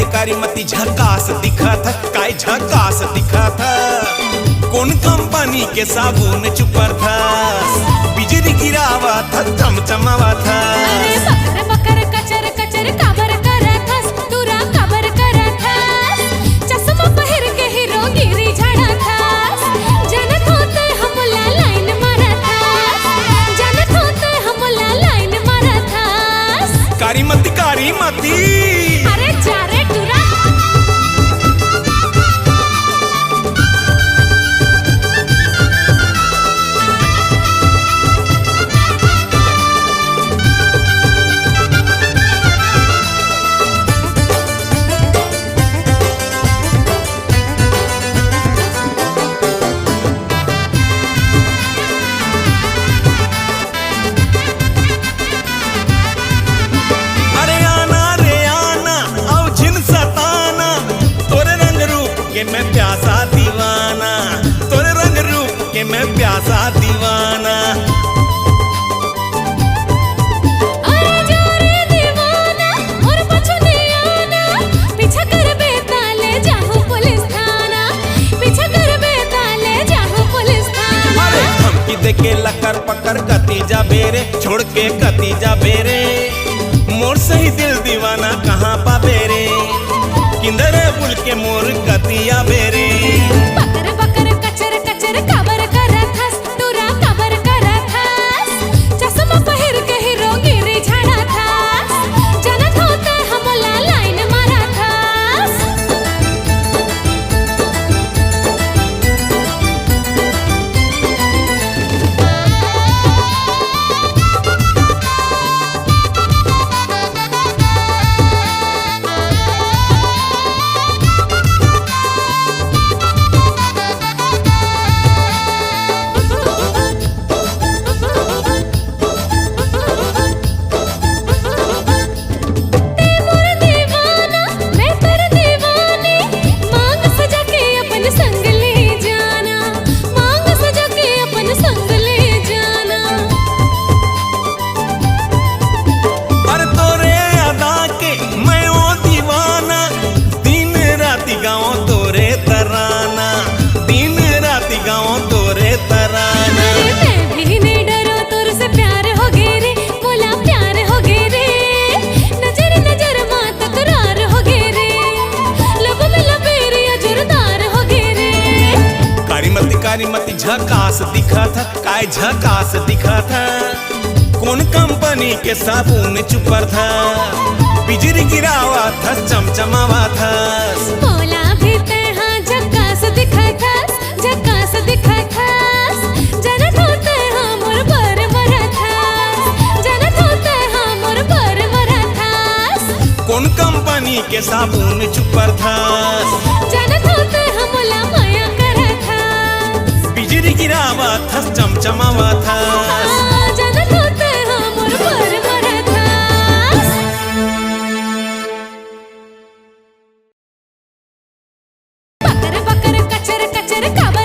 कारी मती झकास दिखा था, काय झकास दिखा था। कौन कंपनी के साबुन चुपर था, बिजली गिरावा था, चमचमावा था। अरे बकर बकर कचर कचर काबर करत हस, तुरा काबर करत हस। चश्मा पहिर के हीरो गिरी झाड़त हस, जनत होते हमला लाइन मारत हस, जनत होते हमला लाइन मारत हस। कारी मती अरे जा रे टुरा। के मैं प्यासा दीवाना, तोरे रंग रूप के मैं प्यासा दीवाना। अरे जा रे दीवाना और पछू नहीं आना, पीछा कर बेताले जाहू पुलिस थाना, पीछा कर बेताले जाहू पुलिस थाना। अरे धमकी देके लकर पकर कती जा बेरे, छोड़ के कती जा बेरे। मोर सही दिल दीवाना कहाँ पा बेरे, किंदर बुल के मोर कतिया बेरे। बकर बकर कचर कचर काबर करत हस, तुरा काबर करत हस। चश्मा पहिर के हीरो गिरी झाड़त हस, जनत होते हमला लाइन मारत हस। कारी मती झकास दिखा था, काय झकास दिखा था। कौन कंपनी के साबुन चुपर था, बिजली गिरावा था, चमचमावा था। बोला भी ते हाँ झकास दिखा था, झकास दिखा था। जनत होते हाँ मोर पर मरा था, जनत होते हाँ मोर पर मरा था। कौन कंपनी के साबुन चुपर था, जनत होते हमला माया करा था, बिजली गिरावा था, चमचमावा था। जनत होते हाँ मोर पर मरा था। बकर बकर कचर कचर काबर